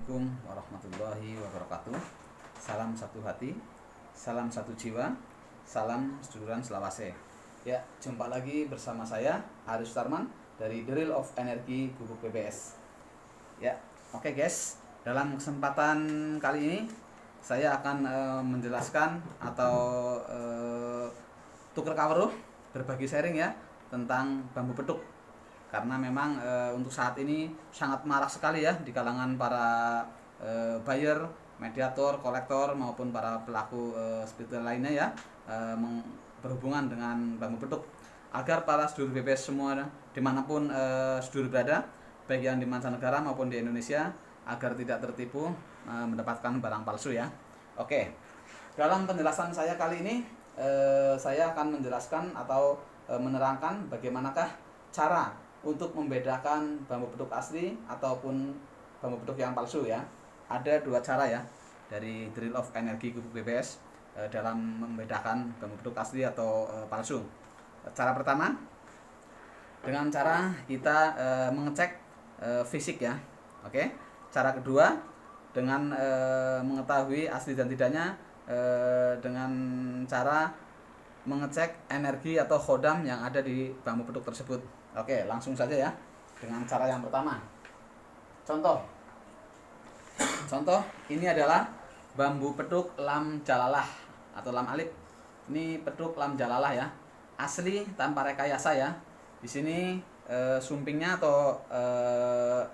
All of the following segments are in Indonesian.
Assalamualaikum warahmatullahi wabarakatuh. Salam satu hati, salam satu jiwa, salam seduluran selawase. Ya, jumpa lagi bersama saya Aris Tarman dari The Real of Energy Gubuk PBS. Ya, oke guys. Dalam kesempatan kali ini saya akan menjelaskan atau tuker kawruh, berbagi sharing ya tentang bambu petuk. Karena memang untuk saat ini sangat marak sekali ya di kalangan para buyer, mediator, kolektor maupun para pelaku spiritual lainnya ya, berhubungan dengan bambu petuk, agar para sedulur BPS semua dimanapun sedulur berada, baik yang di mancanegara maupun di Indonesia, agar tidak tertipu mendapatkan barang palsu ya. Oke, dalam penjelasan saya kali ini saya akan menjelaskan atau menerangkan bagaimanakah cara untuk membedakan bambu petuk asli ataupun bambu petuk yang palsu ya. Ada dua cara ya dari The Real of Energy Gubuk BPS dalam membedakan bambu petuk asli atau palsu. Cara pertama dengan cara kita mengecek fisik ya. Oke. Cara kedua dengan mengetahui asli dan tidaknya dengan cara mengecek energi atau khodam yang ada di bambu petuk tersebut. Oke, langsung saja ya dengan cara yang pertama. Contoh, ini adalah bambu petuk lam jalalah atau lam alif. Ini petuk lam jalalah ya, asli tanpa rekayasa ya. Di sini sumpingnya atau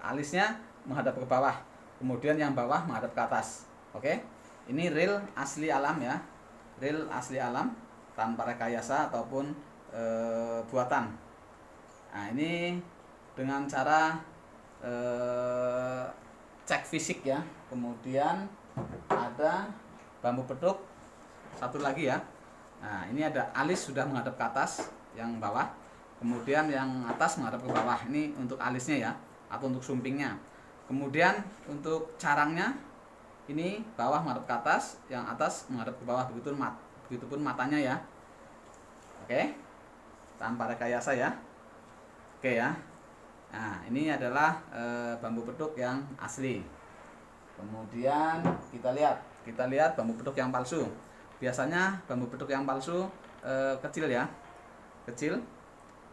alisnya menghadap ke bawah, kemudian yang bawah menghadap ke atas. Oke, ini real asli alam ya, real asli alam tanpa rekayasa ataupun buatan. Nah, ini dengan cara cek fisik ya. Kemudian ada bambu petuk satu lagi ya. Nah, ini ada alis sudah menghadap ke atas, yang bawah. Kemudian yang atas menghadap ke bawah. Ini untuk alisnya ya, atau untuk sumpingnya. Kemudian untuk carangnya, ini bawah menghadap ke atas, yang atas menghadap ke bawah. Begitupun matanya ya. Oke, tanpa rekayasa ya. Oke ya. Nah, ini adalah bambu petuk yang asli. Kemudian kita lihat bambu petuk yang palsu. Biasanya bambu petuk yang palsu kecil ya. Kecil.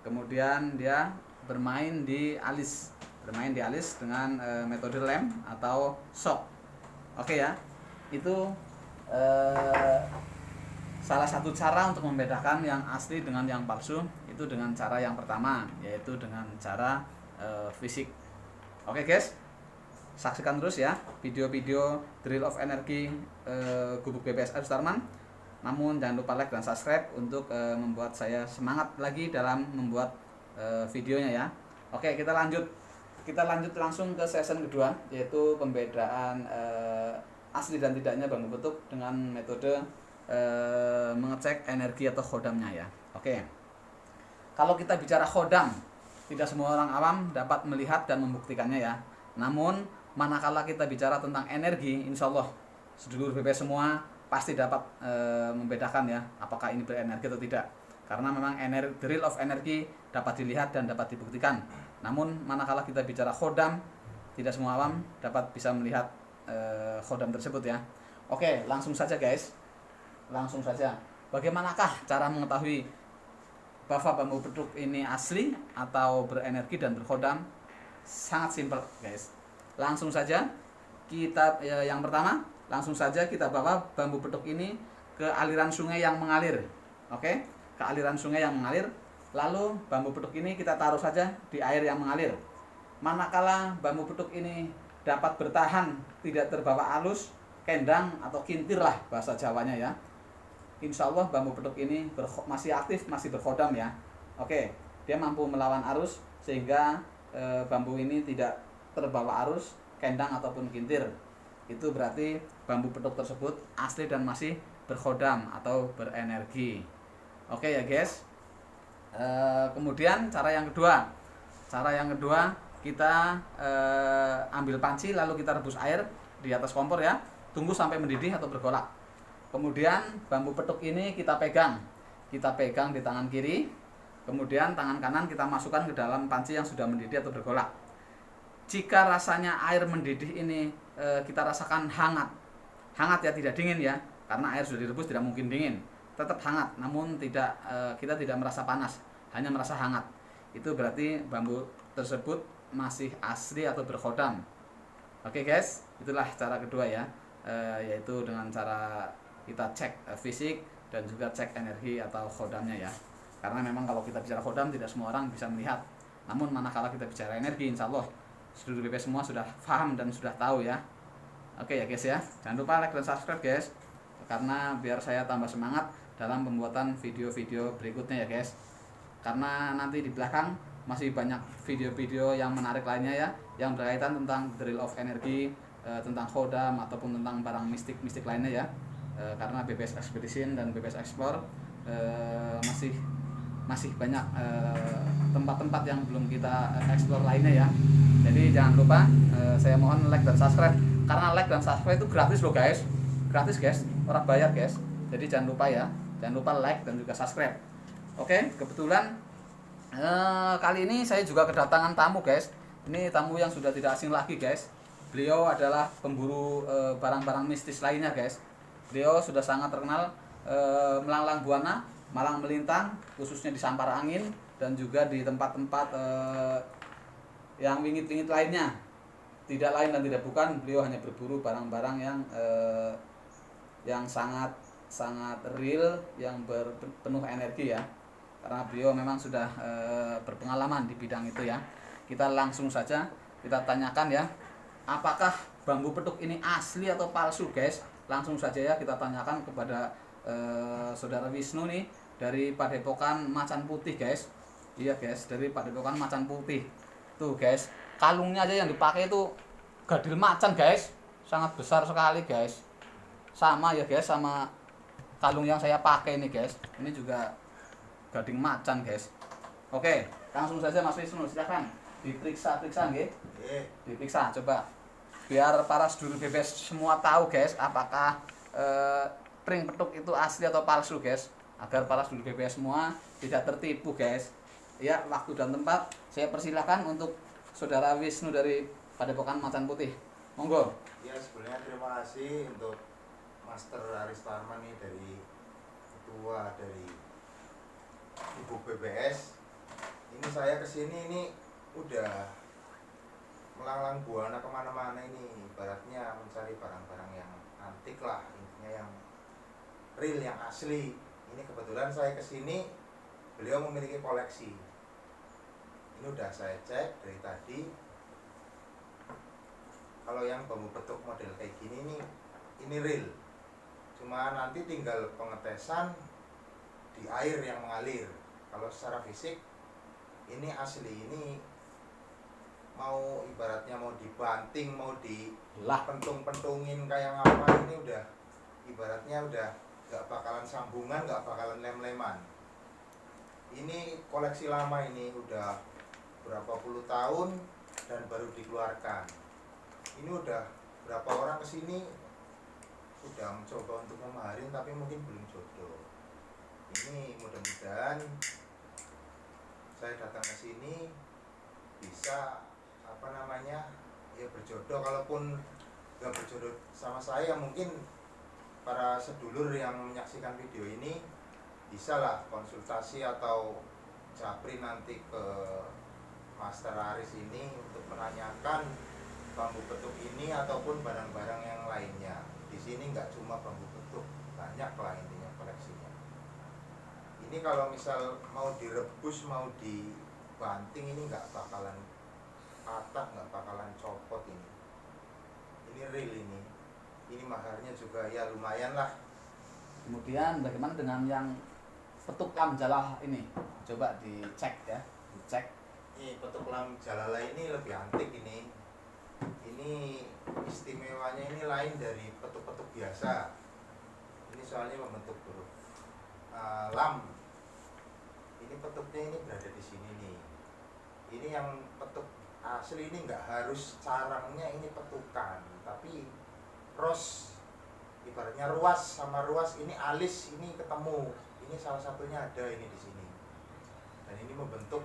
Kemudian dia bermain di alis dengan metode lem atau shock. Oke ya. Itu salah satu cara untuk membedakan yang asli dengan yang palsu, itu dengan cara yang pertama, yaitu dengan cara fisik. Oke guys, saksikan terus ya video-video The Real of Energy Gubuk BPS Aris Tarman. Namun jangan lupa like dan subscribe untuk membuat saya semangat lagi dalam membuat videonya ya. Oke, kita lanjut langsung ke session kedua, yaitu pembedaan asli dan tidaknya bambu petuk dengan metode mengecek energi atau khodamnya ya. Oke. Kalau kita bicara khodam, tidak semua orang awam dapat melihat dan membuktikannya ya. Namun manakala kita bicara tentang energi, insya Allah sedulur BPS semua pasti dapat membedakan ya, apakah ini berenergi atau tidak. Karena memang The Real of Energy dapat dilihat dan dapat dibuktikan. Namun manakala kita bicara khodam, tidak semua awam dapat bisa melihat khodam tersebut ya. Oke, langsung saja guys. Bagaimanakah cara mengetahui bahwa bambu petuk ini asli atau berenergi dan berkhodam? Sangat simpel guys. Langsung saja kita yang pertama, langsung saja kita bawa bambu petuk ini ke aliran sungai yang mengalir. Oke, ke aliran sungai yang mengalir. Lalu bambu petuk ini kita taruh saja di air yang mengalir. Manakala bambu petuk ini dapat bertahan, tidak terbawa arus, kendang atau kintir lah bahasa Jawanya ya, insya Allah bambu petuk ini masih aktif, masih berkhodam ya. Oke, dia mampu melawan arus sehingga bambu ini tidak terbawa arus, kendang ataupun kintir. Itu berarti bambu petuk tersebut asli dan masih berkhodam atau berenergi. Oke ya guys. Kemudian cara yang kedua kita ambil panci lalu kita rebus air di atas kompor ya. Tunggu sampai mendidih atau bergolak. Kemudian bambu petuk ini kita pegang di tangan kiri. Kemudian tangan kanan kita masukkan ke dalam panci yang sudah mendidih atau bergolak. jika rasanya air mendidih ini kita rasakan hangat, hangat ya, tidak dingin ya, karena air sudah direbus tidak mungkin dingin, tetap hangat, namun tidak kita tidak merasa panas, hanya merasa hangat. Itu berarti bambu tersebut masih asli atau berkhodam. Oke guys, itulah cara kedua ya, yaitu dengan cara kita cek fisik dan juga cek energi atau khodamnya ya. Karena memang kalau kita bicara khodam tidak semua orang bisa melihat. Namun manakala kita bicara energi, insya Allah seluruh BP semua sudah paham dan sudah tahu ya. Oke ya guys ya, jangan lupa like dan subscribe guys, karena biar saya tambah semangat dalam pembuatan video-video berikutnya ya guys. Karena nanti di belakang masih banyak video-video yang menarik lainnya ya, yang berkaitan tentang drill of energy, tentang khodam ataupun tentang barang mistik-mistik lainnya ya. Karena BBS Expedition dan BBS Explore masih banyak tempat-tempat yang belum kita explore lainnya ya. Jadi jangan lupa, saya mohon like dan subscribe, karena like dan subscribe itu gratis loh guys, gratis guys, orang bayar guys. Jadi jangan lupa ya, jangan lupa like dan juga subscribe. Oke, kebetulan kali ini saya juga kedatangan tamu guys. Ini tamu yang sudah tidak asing lagi guys. Beliau adalah pemburu barang-barang mistis lainnya guys. Beliau sudah sangat terkenal melanglang buana, malang melintang, khususnya di Sampar Angin dan juga di tempat-tempat yang wingit-wingit lainnya. Tidak lain dan tidak bukan, beliau hanya berburu barang-barang yang sangat real, yang penuh energi ya. Karena beliau memang sudah berpengalaman di bidang itu ya. Kita langsung saja kita tanyakan ya, apakah bambu petuk ini asli atau palsu guys? Langsung saja ya kita tanyakan kepada Saudara Wisnu nih dari Padepokan Macan Putih guys. Iya guys, dari Padepokan Macan Putih. Tuh guys, kalungnya aja yang dipakai itu gadil macan guys, sangat besar sekali guys. Sama ya guys, sama kalung yang saya pakai ini guys. Ini juga gading macan guys. Oke, langsung saja Mas Wisnu, silakan diperiksa nggih. Diperiksa coba. Biar para sedulur BBS semua tahu guys, apakah pring petuk itu asli atau palsu guys, agar para sedulur BBS semua tidak tertipu guys. Ya, waktu dan tempat saya persilahkan untuk Saudara Wisnu dari Padepokan Macan Putih. Monggo. Ya, sebenarnya terima kasih untuk Master Aristarman nih, dari ketua dari Ibu BBS. Ini saya kesini ini udah melanglang buana kemana-mana, ini ibaratnya mencari barang-barang yang antik lah, intinya yang real, yang asli. Ini kebetulan saya kesini, beliau memiliki koleksi. Ini udah saya cek dari tadi. Kalau yang bambu petuk model kayak gini nih, ini real. Cuma nanti tinggal pengetesan di air yang mengalir. Kalau secara fisik ini asli, ini mau ibaratnya mau dibanting, mau dipentung-pentungin kayak apa, ini udah ibaratnya udah gak bakalan sambungan, gak bakalan lem-leman. Ini koleksi lama, ini udah berapa puluh tahun dan baru dikeluarkan. Ini udah berapa orang kesini udah mencoba untuk memaharin, tapi mungkin belum jodoh. Ini mudah-mudahan saya datang ke sini bisa ya berjodoh. Kalaupun gak berjodoh sama saya, mungkin para sedulur yang menyaksikan video ini bisa lah konsultasi atau japri nanti ke Master Aris ini untuk menanyakan bambu petuk ini ataupun barang-barang yang lainnya. Di sini nggak cuma bambu petuk, banyak lah intinya koleksinya. Ini kalau misal mau direbus, mau dibanting, ini nggak bakalan patah, nggak bakalan copot ini. Ini real ini. Ini maharnya juga ya lumayan lah. Kemudian bagaimana dengan yang petuk lam jalah ini? Coba dicek ya, dicek. Ini petuk lam jalala ini lebih antik ini. Ini istimewanya ini lain dari petuk-petuk biasa. Ini soalnya membentuk huruf lam. Ini petuknya ini berada di sini nih. Ini yang petuk asli ini nggak harus carangnya ini petukan, tapi ibaratnya ruas sama ruas ini alis ini ketemu. Ini salah satunya ada ini di sini. Dan ini membentuk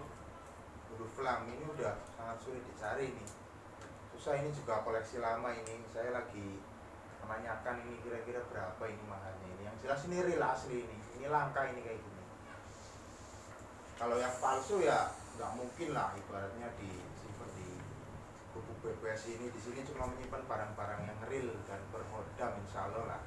huruf lam. Ini udah sangat sulit dicari nih. susah, ini juga koleksi lama ini. Saya lagi menanyakan ini kira-kira berapa ini mahalnya ini. Yang jelas ini real asli ini. Ini langka ini kayak gini. Kalau yang palsu ya nggak mungkin lah, ibaratnya di seperti Gubuk BBS ini, di sini cuma menyimpan barang-barang yang real dan bermodal, insya Allah lah.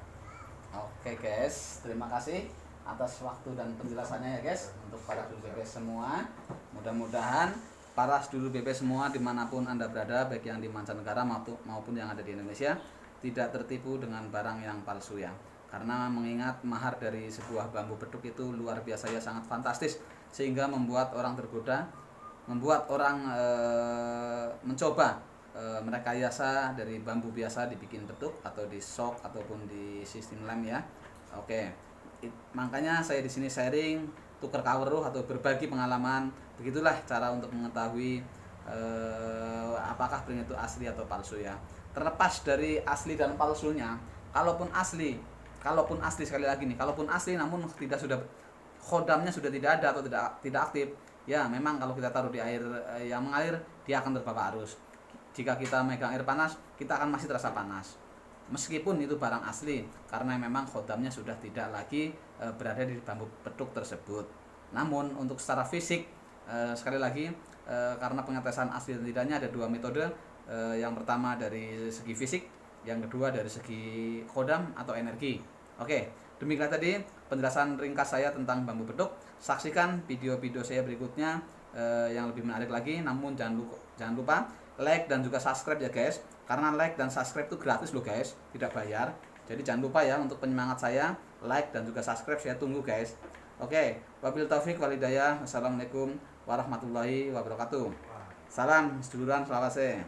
Oke guys, terima kasih atas waktu dan penjelasannya ya guys untuk para sedulur BP semua. Mudah-mudahan para sedulur BP semua dimanapun Anda berada, baik yang di mancanegara maupun yang ada di Indonesia, tidak tertipu dengan barang yang palsu ya. Karena mengingat mahar dari sebuah bambu beduk itu luar biasa ya, sangat fantastis, sehingga membuat orang tergoda, membuat orang mencoba merekayasa dari bambu biasa dibikin beduk atau di sok ataupun di sistem lem ya. Oke, makanya saya di sini sharing, tukar kawruh atau berbagi pengalaman. Begitulah cara untuk mengetahui apakah piring itu asli atau palsu ya. Terlepas dari asli dan palsunya, kalaupun asli sekali lagi nih, kalaupun asli namun tidak sudah khodamnya sudah tidak ada atau tidak aktif, ya memang kalau kita taruh di air yang mengalir, dia akan terbawa arus. Jika kita megang air panas, kita akan masih terasa panas. Meskipun itu barang asli, karena memang khodamnya sudah tidak lagi berada di bambu beduk tersebut. Namun untuk secara fisik, sekali lagi, karena pengetesan asli dan tidaknya ada dua metode. Yang pertama dari segi fisik, yang kedua dari segi khodam atau energi. Oke, demikian tadi penjelasan ringkas saya tentang bambu beduk. Saksikan video-video saya berikutnya yang lebih menarik lagi. Namun jangan lupa like dan juga subscribe ya guys. Karena like dan subscribe itu gratis loh guys, tidak bayar. Jadi jangan lupa ya untuk penyemangat saya, like dan juga subscribe, saya tunggu guys. Oke, wabil taufik wal hidayah. Wassalamualaikum warahmatullahi wabarakatuh. Salam seduluran selawase.